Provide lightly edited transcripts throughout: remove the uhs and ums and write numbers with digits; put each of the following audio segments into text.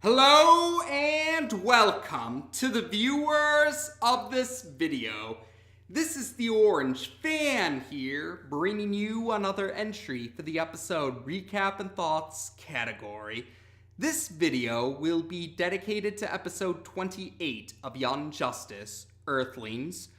Hello and welcome to the viewers of this video. This is the Orange Fan here, bringing you another entry for the episode Recap and Thoughts category. This video will be dedicated to episode 28 of Young Justice, Earthlings.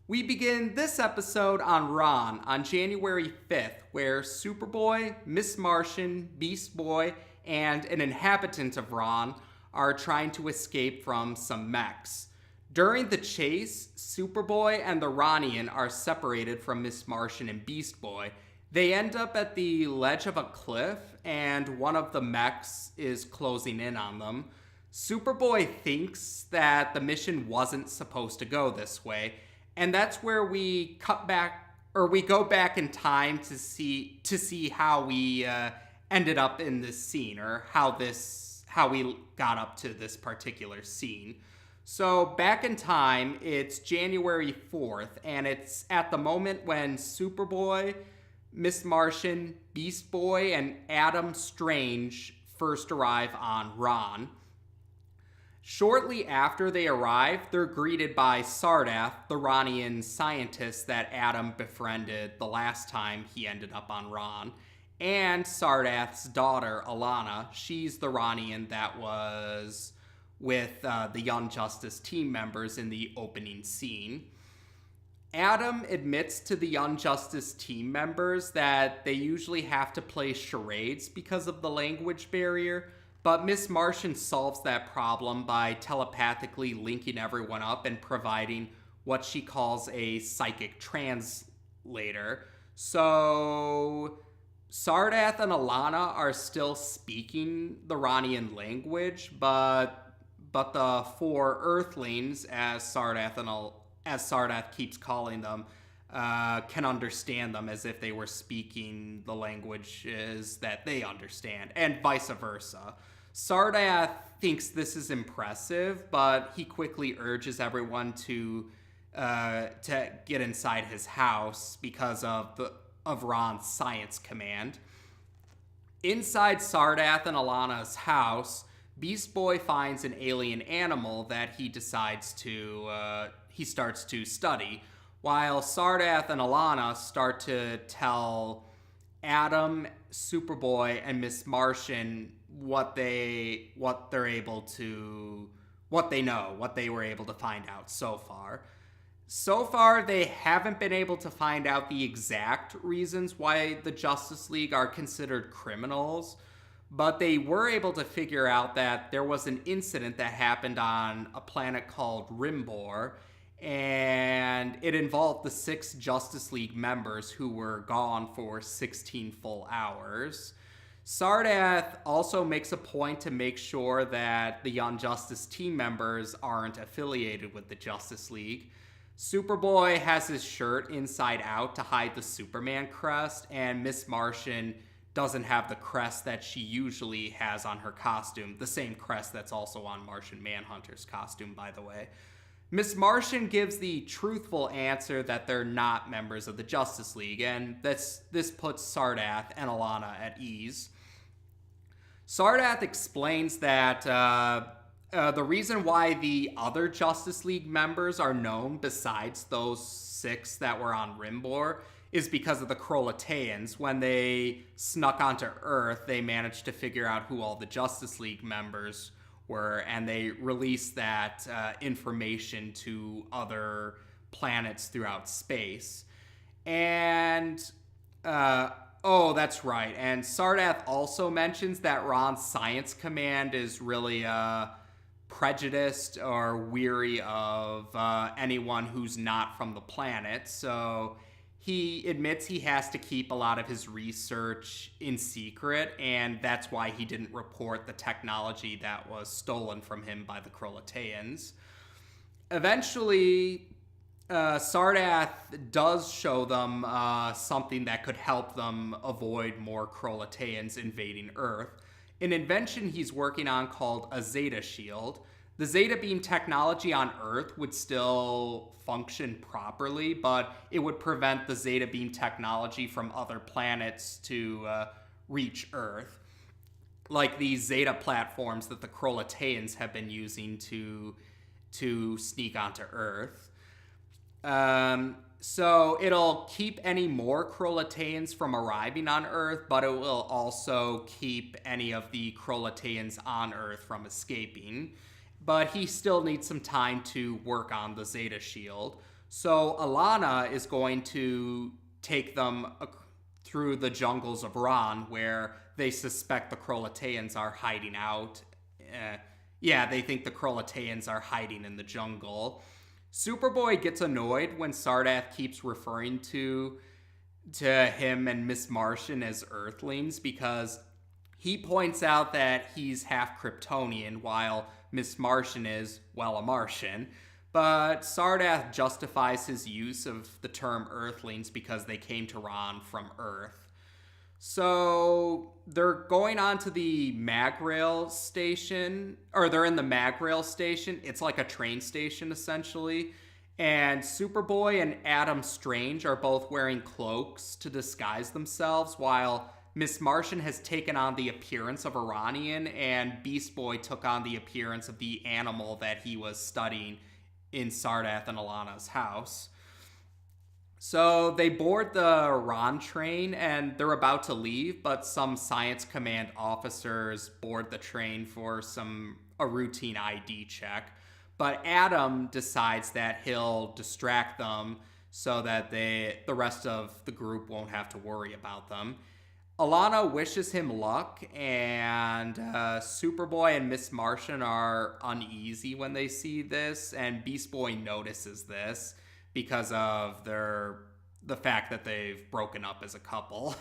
We begin this episode on Rann on January 5th, where Superboy, Miss Martian, Beast Boy, and an inhabitant of Rann are trying to escape from some mechs. During the chase, Superboy and the Rannian are separated from Miss Martian and Beast Boy. They end up at the ledge of a cliff, and one of the mechs is closing in on them. Superboy thinks that the mission wasn't supposed to go this way, and that's where we go back in time to see how we ended up in this scene, or how we got up to this particular scene. So back in time, it's January 4th, and it's at the moment when Superboy, Miss Martian, Beast Boy, and Adam Strange first arrive on Rann. Shortly after they arrive, they're greeted by Sardath, the Rannian scientist that Adam befriended the last time he ended up on Rann, and Sardath's daughter, Alana. She's the Rannian that was with the Young Justice team members in the opening scene. Adam admits to the Young Justice team members that they usually have to play charades because of the language barrier, but Miss Martian solves that problem by telepathically linking everyone up and providing what she calls a psychic translator. So Sardath and Alana are still speaking the Rannian language, but the four Earthlings, as Sardath keeps calling them, can understand them as if they were speaking the languages that they understand, and vice versa. Sardath thinks this is impressive, but he quickly urges everyone to get inside his house because of Rann's science command. Inside Sardath and Alana's house, Beast Boy finds an alien animal that he starts to study, while Sardath and Alana start to tell Adam, Superboy, and Miss Martian what they were able to find out so far. So far, they haven't been able to find out the exact reasons why the Justice League are considered criminals, but they were able to figure out that there was an incident that happened on a planet called Rimbor, and it involved the 6 Justice League members who were gone for 16 full hours. Sardath also makes a point to make sure that the Young Justice team members aren't affiliated with the Justice League. Superboy has his shirt inside out to hide the Superman crest, and Miss Martian doesn't have the crest that she usually has on her costume, the same crest that's also on Martian Manhunter's costume, by the way. Miss Martian gives the truthful answer that they're not members of the Justice League, and this puts Sardath and Alana at ease. Sardath explains that the reason why the other Justice League members are known besides those 6 that were on Rimbor is because of the Kroloteans. When they snuck onto Earth, they managed to figure out who all the Justice League members were, and they released that information to other planets throughout space. And that's right. And Sardath also mentions that Rann's science command is really prejudiced or weary of anyone who's not from the planet. So he admits he has to keep a lot of his research in secret, and that's why he didn't report the technology that was stolen from him by the Kroloteans. Eventually, Sardath does show them something that could help them avoid more Kroloteans invading Earth. An invention he's working on called a Zeta-Shield. The Zeta beam technology on Earth would still function properly, but it would prevent the Zeta beam technology from other planets to reach Earth. like these Zeta platforms that the Kroloteans have been using to sneak onto Earth. So it'll keep any more Kroloteans from arriving on Earth, but it will also keep any of the Kroloteans on Earth from escaping. But he still needs some time to work on the Zeta-Shield. So Alana is going to take them through the jungles of Rann, where they suspect the Kroloteans are hiding out. They think the Kroloteans are hiding in the jungle. Superboy gets annoyed when Sardath keeps referring to him and Miss Martian as Earthlings, because he points out that he's half Kryptonian while Miss Martian is, well, a Martian. But Sardath justifies his use of the term Earthlings because they came to Rann from Earth. So they're going on to the Magrail station, or they're in the Magrail station. It's like a train station, essentially. And Superboy and Adam Strange are both wearing cloaks to disguise themselves, while Miss Martian has taken on the appearance of Iranian, and Beast Boy took on the appearance of the animal that he was studying in Sardath and Alana's house. So they board the Rann train and they're about to leave, but some Science Command officers board the train for a routine ID check. But Adam decides that he'll distract them so that the rest of the group won't have to worry about them. Alana wishes him luck, and Superboy and Miss Martian are uneasy when they see this, and Beast Boy notices this because of the fact that they've broken up as a couple.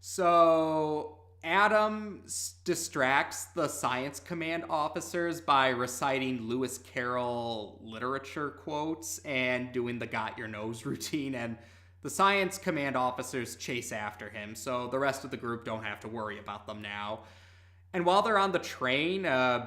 So Adam distracts the Science Command officers by reciting Lewis Carroll literature quotes and doing the got your nose routine, and the Science Command officers chase after him, so the rest of the group don't have to worry about them now. And while they're on the train,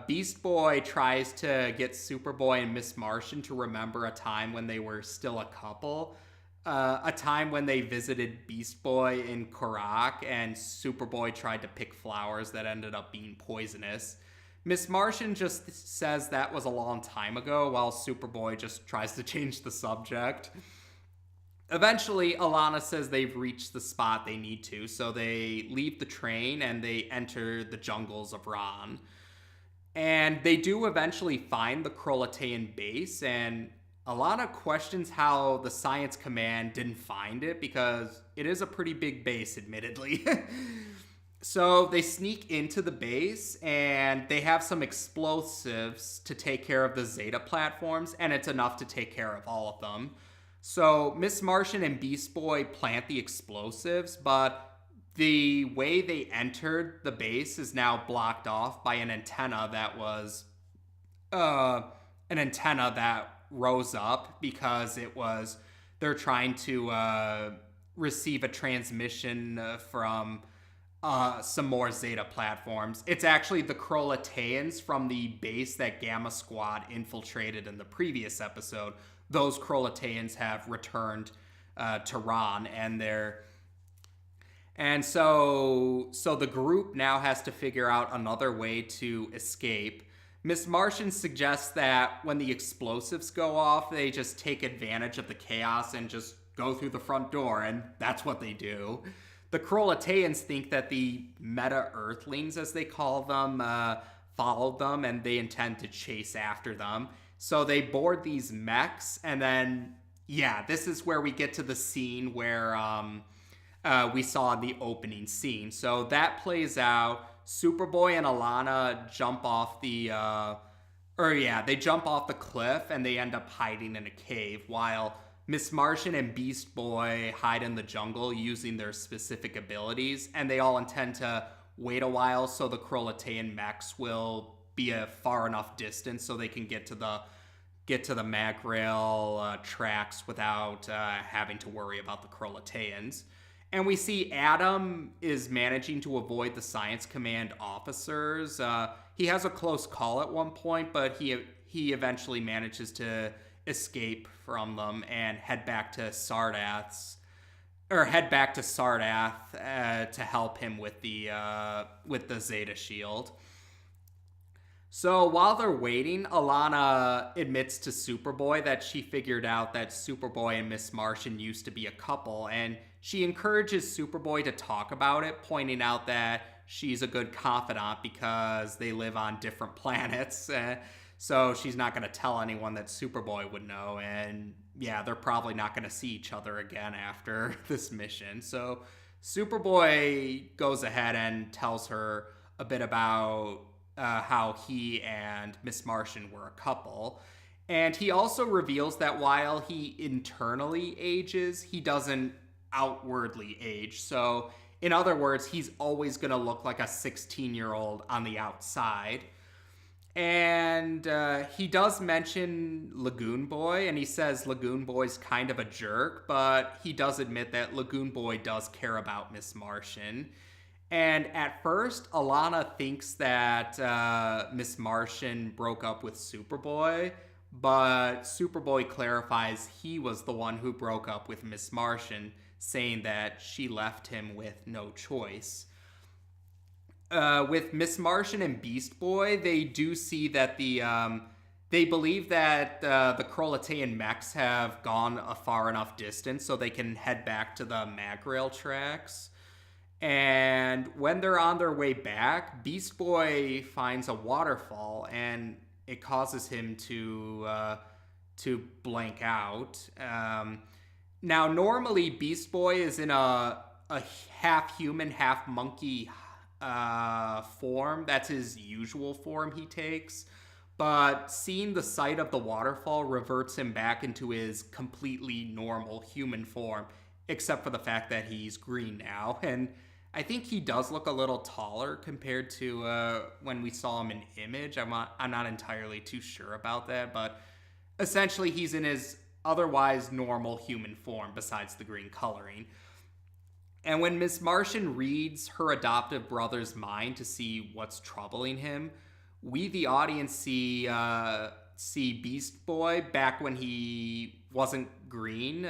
Beast Boy tries to get Superboy and Miss Martian to remember a time when they were still a couple. A time when they visited Beast Boy in Korak, and Superboy tried to pick flowers that ended up being poisonous. Miss Martian just says that was a long time ago, while Superboy just tries to change the subject. Eventually, Alana says they've reached the spot they need to, so they leave the train and they enter the jungles of Rann. And they do eventually find the Krolotean base, and Alana questions how the Science Command didn't find it, because it is a pretty big base, admittedly. So they sneak into the base, and they have some explosives to take care of the Zeta platforms, and it's enough to take care of all of them. So Miss Martian and Beast Boy plant the explosives, but the way they entered the base is now blocked off by an antenna that was rose up because they're trying to receive a transmission from some more Zeta platforms. It's actually the Kroloteans from the base that Gamma Squad infiltrated in the previous episode. Those Kroloteans have returned to Rann, and so the group now has to figure out another way to escape. Miss Martian suggests that when the explosives go off, they just take advantage of the chaos and just go through the front door, and that's what they do. The Kroloteans think that the Meta-Earthlings, as they call them, followed them, and they intend to chase after them. So they board these mechs, and then, this is where we get to the scene where we saw in the opening scene. So that plays out. Superboy and Alana jump off they jump off the cliff, and they end up hiding in a cave, while Miss Martian and Beast Boy hide in the jungle using their specific abilities, and they all intend to wait a while so the Krolotean mechs will be a far enough distance so they can get to the Magrail tracks without having to worry about the Kroloteans. And we see Adam is managing to avoid the Science Command officers. He has a close call at one point, but he eventually manages to escape from them and head back to Sardath's or head back to Sardath to help him with the Zeta-Shield. So while they're waiting, Alana admits to Superboy that she figured out that Superboy and Miss Martian used to be a couple, and she encourages Superboy to talk about it, pointing out that she's a good confidant because they live on different planets. So she's not going to tell anyone that Superboy would know, and yeah, they're probably not going to see each other again after this mission. So Superboy goes ahead and tells her a bit about how he and Miss Martian were a couple. And he also reveals that while he internally ages, he doesn't outwardly age. So, in other words, he's always going to look like a 16-year-old on the outside. And he does mention Lagoon Boy, and he says Lagoon Boy's kind of a jerk, but he does admit that Lagoon Boy does care about Miss Martian. And at first, Alana thinks that Miss Martian broke up with Superboy, but Superboy clarifies he was the one who broke up with Miss Martian, saying that she left him with no choice. With Miss Martian and Beast Boy, they do see that they believe that the Krolotean mechs have gone a far enough distance so they can head back to the Magrail tracks. And when they're on their way back, Beast Boy finds a waterfall, and it causes him to blank out. Now, normally, Beast Boy is in a half human, half monkey form. That's his usual form he takes. But seeing the sight of the waterfall reverts him back into his completely normal human form, except for the fact that he's green now. And I think he does look a little taller compared to when we saw him in Image. I'm not entirely too sure about that, but essentially he's in his otherwise normal human form besides the green coloring. And when Miss Martian reads her adoptive brother's mind to see what's troubling him, we, the audience, see Beast Boy back when he wasn't green.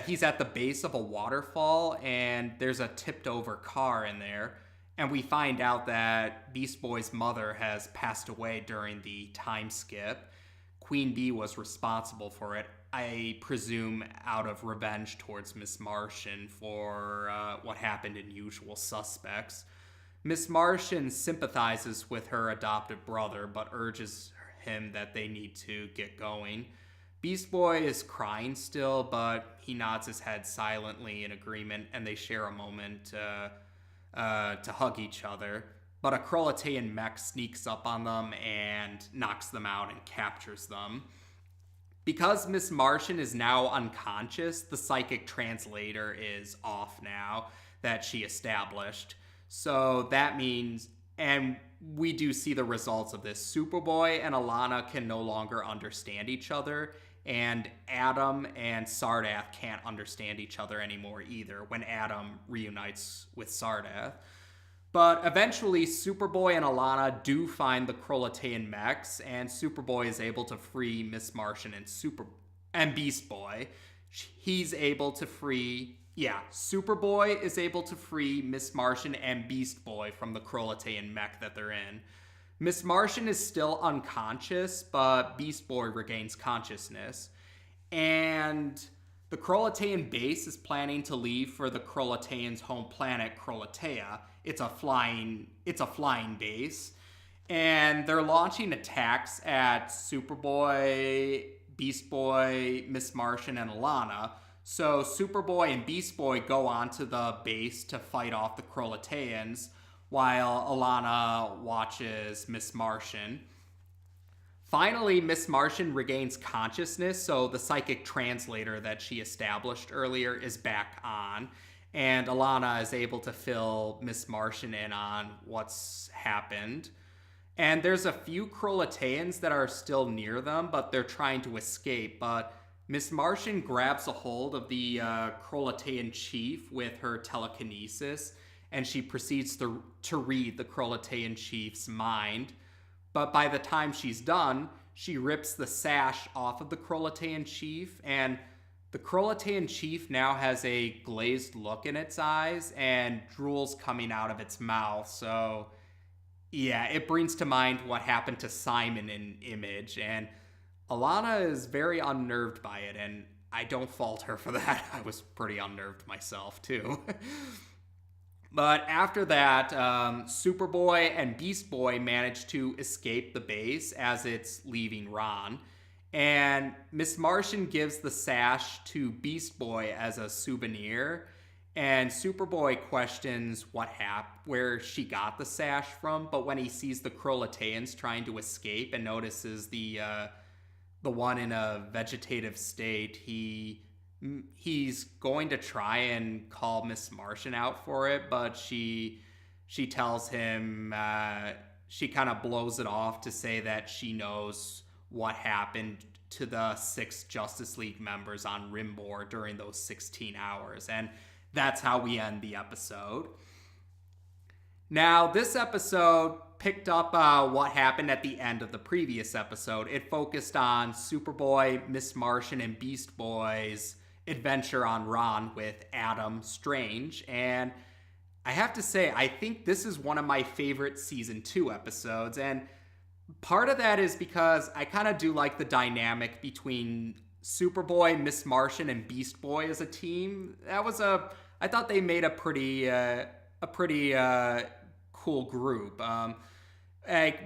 He's at the base of a waterfall, and there's a tipped-over car in there. And we find out that Beast Boy's mother has passed away during the time skip. Queen Bee was responsible for it, I presume out of revenge towards Miss Martian for what happened in Usual Suspects. Miss Martian sympathizes with her adoptive brother, but urges him that they need to get going. Beast Boy is crying still, but he nods his head silently in agreement, and they share a moment to hug each other. But a Krolotean mech sneaks up on them and knocks them out and captures them. Because Miss Martian is now unconscious, the psychic translator is off now that she established. So that means, and we do see the results of this. Superboy and Alana can no longer understand each other, and Adam and Sardath can't understand each other anymore either when Adam reunites with Sardath. But eventually, Superboy and Alana do find the Krolotean mechs, and Superboy is able to free Miss Martian and Beast Boy. Superboy is able to free Miss Martian and Beast Boy from the Krolotean mech that they're in. Miss Martian is still unconscious, but Beast Boy regains consciousness. And the Krolotean base is planning to leave for the Kroloteans' home planet, Krolotea. It's a flying base. And they're launching attacks at Superboy, Beast Boy, Miss Martian, and Alana. So Superboy and Beast Boy go onto the base to fight off the Kroloteans, while Alana watches Miss Martian. Finally, Miss Martian regains consciousness, so the psychic translator that she established earlier is back on, and Alana is able to fill Miss Martian in on what's happened. And there's a few Kroloteans that are still near them, but they're trying to escape. But Miss Martian grabs a hold of the Krolotean chief with her telekinesis, and she proceeds to read the Krolotean chief's mind. But by the time she's done, she rips the sash off of the Krolotean chief, and The Krolotean chief now has a glazed look in its eyes and drool's coming out of its mouth. So, yeah, it brings to mind what happened to Simon in Image. And Alana is very unnerved by it, and I don't fault her for that. I was pretty unnerved myself, too. But after that, Superboy and Beast Boy manage to escape the base as it's leaving Rann. And Miss Martian gives the sash to Beast Boy as a souvenir. And Superboy questions where she got the sash from. But when he sees the Kroloteans trying to escape and notices the one in a vegetative state, he's going to try and call Miss Martian out for it, but she tells him, she kind of blows it off to say that she knows what happened to the 6 Justice League members on Rimbor during those 16 hours. And that's how we end the episode. Now, this episode picked up what happened at the end of the previous episode. It focused on Superboy, Miss Martian, and Beast Boy's adventure on Rann with Adam Strange. And I have to say, I think this is one of my favorite Season 2 episodes. And part of that is because I kind of do like the dynamic between Superboy, Miss Martian, and Beast Boy as a team. I thought they made a pretty cool group.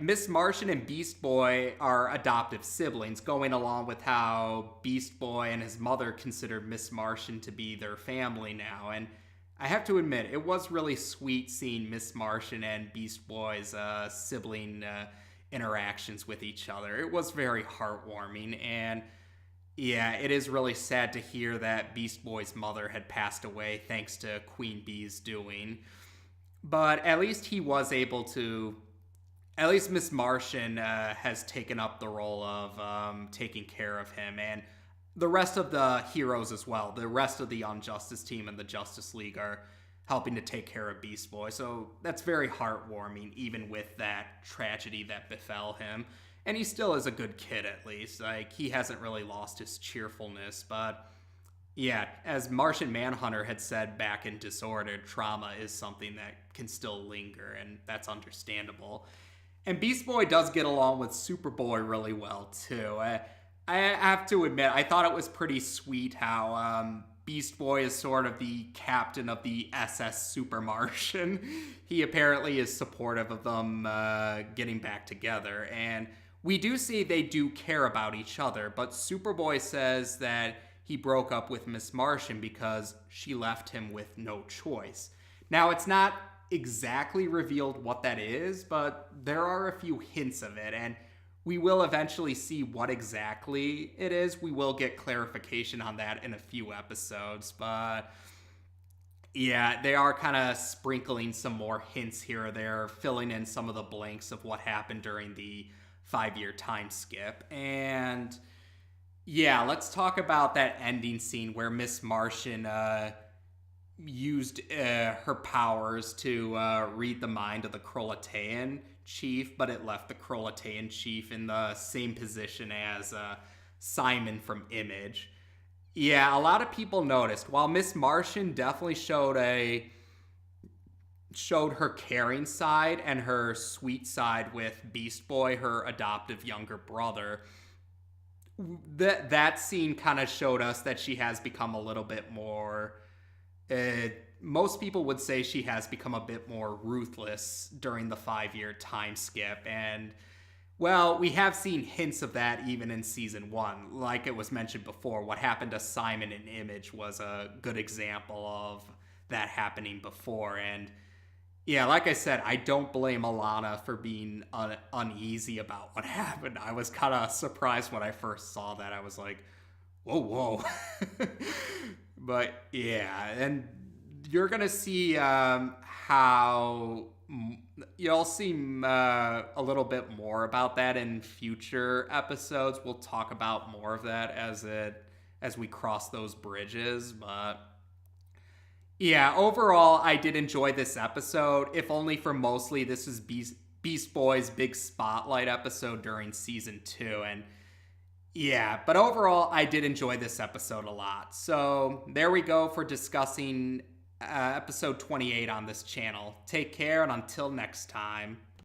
Miss Martian and Beast Boy are adoptive siblings, going along with how Beast Boy and his mother considered Miss Martian to be their family now. And I have to admit, it was really sweet seeing Miss Martian and Beast Boy's sibling interactions with each other. It was very heartwarming, and yeah, it is really sad to hear that Beast Boy's mother had passed away thanks to Queen Bee's doing. But at least he was able to... At least Miss Martian has taken up the role of taking care of him, and the rest of the heroes as well. The rest of the Unjustice team and the Justice League are helping to take care of Beast Boy, so that's very heartwarming, even with that tragedy that befell him. And he still is a good kid, at least. Like, he hasn't really lost his cheerfulness, but yeah, as Martian Manhunter had said back in Disordered, trauma is something that can still linger, and that's understandable. And Beast Boy does get along with Superboy really well, too. I have to admit, I thought it was pretty sweet how Beast Boy is sort of the captain of the SS Super Martian. He apparently is supportive of them getting back together. And we do see they do care about each other, but Superboy says that he broke up with Miss Martian because she left him with no choice. Now, it's not exactly revealed what that is, but there are a few hints of it, and we will eventually see what exactly it is. We will get clarification on that in a few episodes, but yeah, they are kind of sprinkling some more hints here or there, filling in some of the blanks of what happened during the 5-year time skip. And yeah, let's talk about that ending scene where Miss Martian used her powers to read the mind of the Krolotean chief, but it left the Krolotean chief in the same position as Simon from Image. Yeah, a lot of people noticed. While Miss Martian definitely showed her caring side and her sweet side with Beast Boy, her adoptive younger brother, that scene kind of showed us that she has become a little bit more... most people would say she has become a bit more ruthless during the 5-year time skip, and well, we have seen hints of that even in Season 1. Like it was mentioned before, what happened to Simon in Image was a good example of that happening before. And yeah, like I said, I don't blame Alana for being uneasy about what happened. I was kind of surprised when I first saw that. I was like, whoa. But yeah, and you're going to see how you'll see a little bit more about that in future episodes. We'll talk about more of that as we cross those bridges. But yeah, overall, I did enjoy this episode, if only for mostly this is Beast Boy's big spotlight episode during Season 2. And Yeah, but overall, I did enjoy this episode a lot. So there we go for discussing episode 28 on this channel. Take care, and until next time.